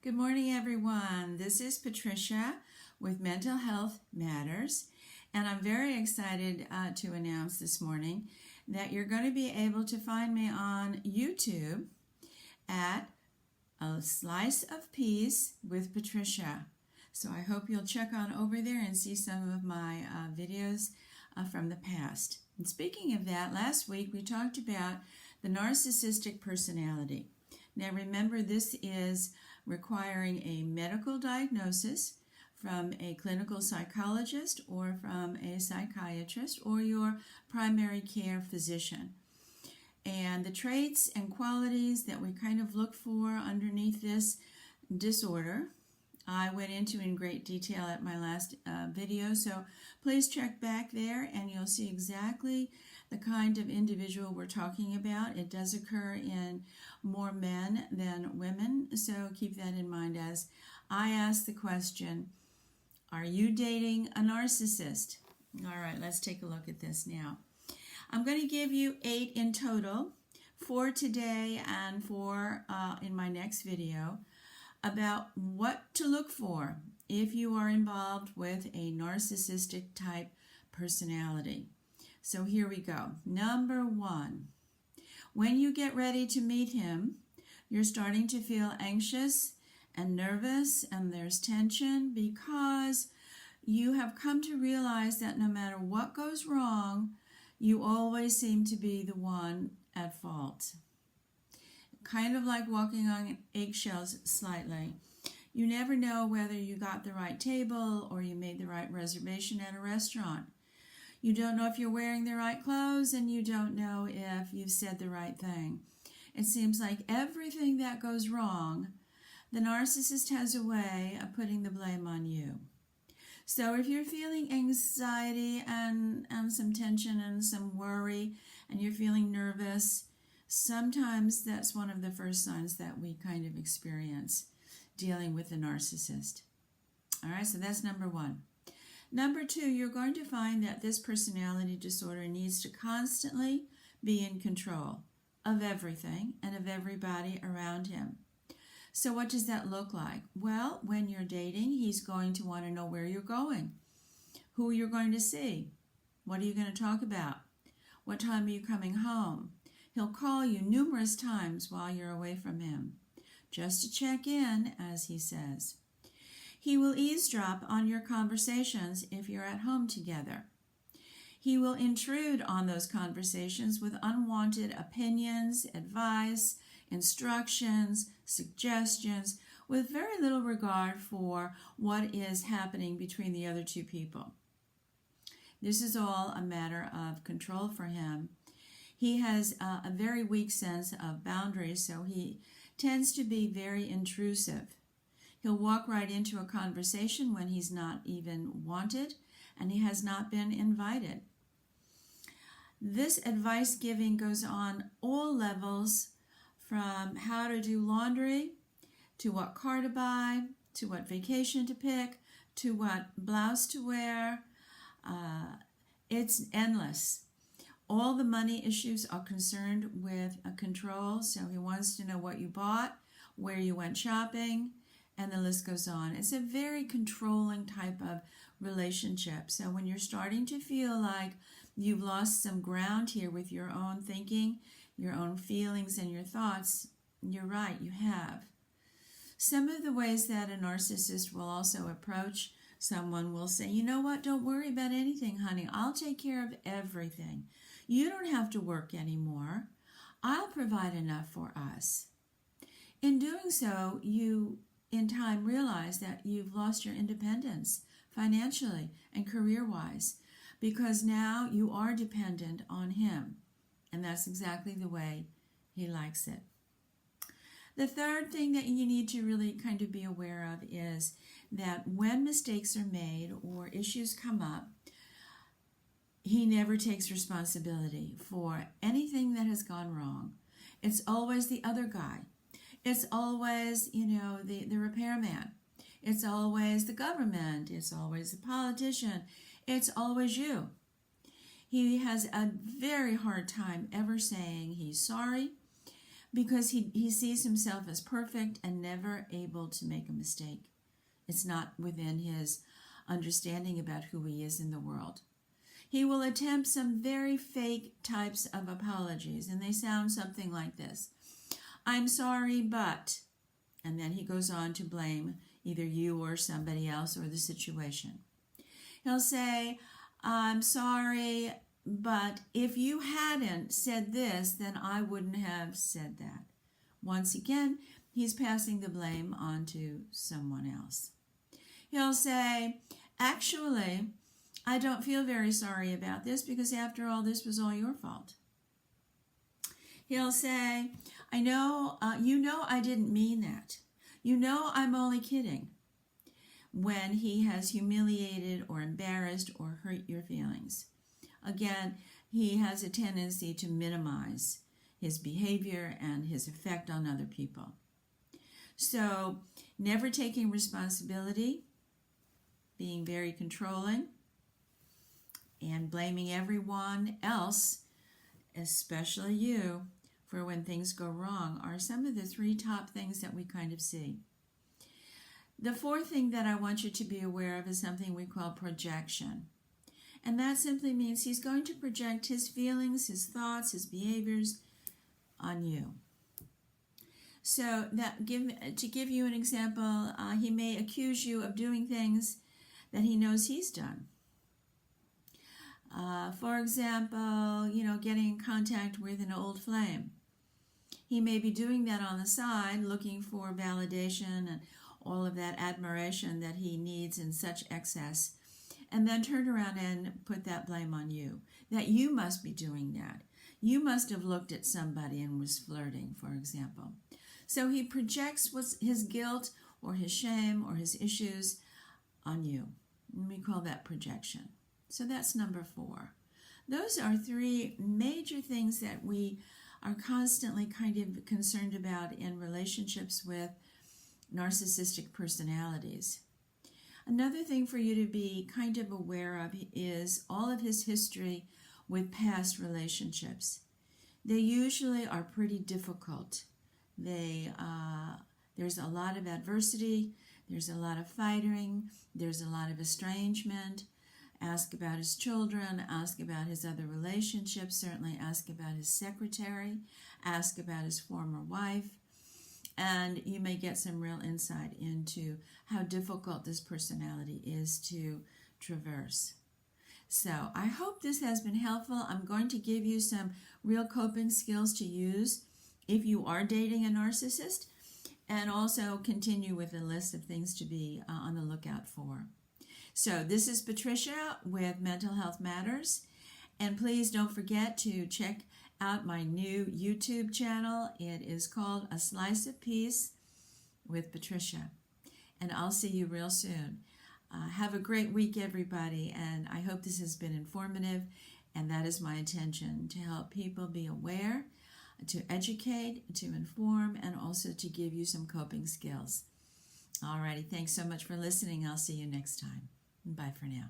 Good morning, everyone. This is Patricia with Mental Health Matters, and I'm very excited to announce this morning that you're going to be able to find me on YouTube at A Slice of Peace with Patricia. So I hope you'll check on over there and see some of my videos from the past. And speaking of that, last week we talked about the narcissistic personality. Now remember, this is requiring a medical diagnosis from a clinical psychologist or from a psychiatrist or your primary care physician. And the traits and qualities that we kind of look for underneath this disorder, I went into in great detail at my last video, so please check back there and you'll see exactly the kind of individual we're talking about. It does occur in more men than women, so keep that in mind as I ask the question, are you dating a narcissist? All right, let's take a look at this now. I'm going to give you 8 in total, 4 today and 4 in my next video, about what to look for if you are involved with a narcissistic type personality. So here we go. Number 1, when you get ready to meet him, you're starting to feel anxious and nervous, and there's tension because you have come to realize that no matter what goes wrong, you always seem to be the one at fault. Kind of like walking on eggshells slightly. You never know whether you got the right table or you made the right reservation at a restaurant. You don't know if you're wearing the right clothes, and you don't know if you've said the right thing. It seems like everything that goes wrong, the narcissist has a way of putting the blame on you. So if you're feeling anxiety and some tension and some worry, and you're feeling nervous, sometimes that's one of the first signs that we kind of experience dealing with the narcissist. All right, so that's number 1. Number 2, you're going to find that this personality disorder needs to constantly be in control of everything and of everybody around him. So what does that look like? Well, when you're dating, he's going to want to know where you're going, who you're going to see, what are you going to talk about, what time are you coming home. He'll call you numerous times while you're away from him, just to check in, as he says. He will eavesdrop on your conversations if you're at home together. He will intrude on those conversations with unwanted opinions, advice, instructions, suggestions, with very little regard for what is happening between the other two people. This is all a matter of control for him. He has a very weak sense of boundaries, so he tends to be very intrusive. He'll walk right into a conversation when he's not even wanted and he has not been invited. This advice giving goes on all levels, from how to do laundry, to what car to buy, to what vacation to pick, to what blouse to wear. It's endless. All the money issues are concerned with control, so he wants to know what you bought, where you went shopping, and the list goes on. It's a very controlling type of relationship. So when you're starting to feel like you've lost some ground here with your own thinking, your own feelings, and your thoughts, you're right, you have. Some of the ways that a narcissist will also approach someone will say, you know what, don't worry about anything, honey. I'll take care of everything. You don't have to work anymore. I'll provide enough for us. In doing so, you in time realize that you've lost your independence financially and career-wise, because now you are dependent on him, and that's exactly the way he likes it. The third thing that you need to really kind of be aware of is that when mistakes are made or issues come up, he never takes responsibility for anything that has gone wrong. It's always the other guy. It's always, the repairman. It's always the government. It's always the politician. It's always you. He has a very hard time ever saying he's sorry, because he sees himself as perfect and never able to make a mistake. It's not within his understanding about who he is in the world. He will attempt some very fake types of apologies, and they sound something like this. I'm sorry, but... And then he goes on to blame either you or somebody else or the situation. He'll say, I'm sorry, but if you hadn't said this, then I wouldn't have said that. Once again, he's passing the blame on to someone else. He'll say, actually, I don't feel very sorry about this because after all, this was all your fault. He'll say, I know, I didn't mean that. You know I'm only kidding. When he has humiliated or embarrassed or hurt your feelings. Again, he has a tendency to minimize his behavior and his effect on other people. So, never taking responsibility, being very controlling, and blaming everyone else, especially you, for when things go wrong are some of the 3 top things that we kind of see. The 4th thing that I want you to be aware of is something we call projection. And that simply means he's going to project his feelings, his thoughts, his behaviors on you. So to give you an example, he may accuse you of doing things that he knows he's done. For example, getting in contact with an old flame. He may be doing that on the side, looking for validation and all of that admiration that he needs in such excess, and then turn around and put that blame on you, that you must be doing that. You must have looked at somebody and was flirting, for example. So he projects his guilt or his shame or his issues on you. And we call that projection. So that's number 4. Those are 3 major things that we are constantly kind of concerned about in relationships with narcissistic personalities. Another thing for you to be kind of aware of is all of his history with past relationships. They usually are pretty difficult. There's a lot of adversity, there's a lot of fighting, there's a lot of estrangement. Ask about his children, ask about his other relationships, certainly ask about his secretary, ask about his former wife, and you may get some real insight into how difficult this personality is to traverse. So I hope this has been helpful. I'm going to give you some real coping skills to use if you are dating a narcissist, and also continue with a list of things to be on the lookout for. So this is Patricia with Mental Health Matters, and please don't forget to check out my new YouTube channel. It is called A Slice of Peace with Patricia, and I'll see you real soon. Have a great week, everybody, and I hope this has been informative, and that is my intention, to help people be aware, to educate, to inform, and also to give you some coping skills. Alrighty, thanks so much for listening. I'll see you next time. Bye for now.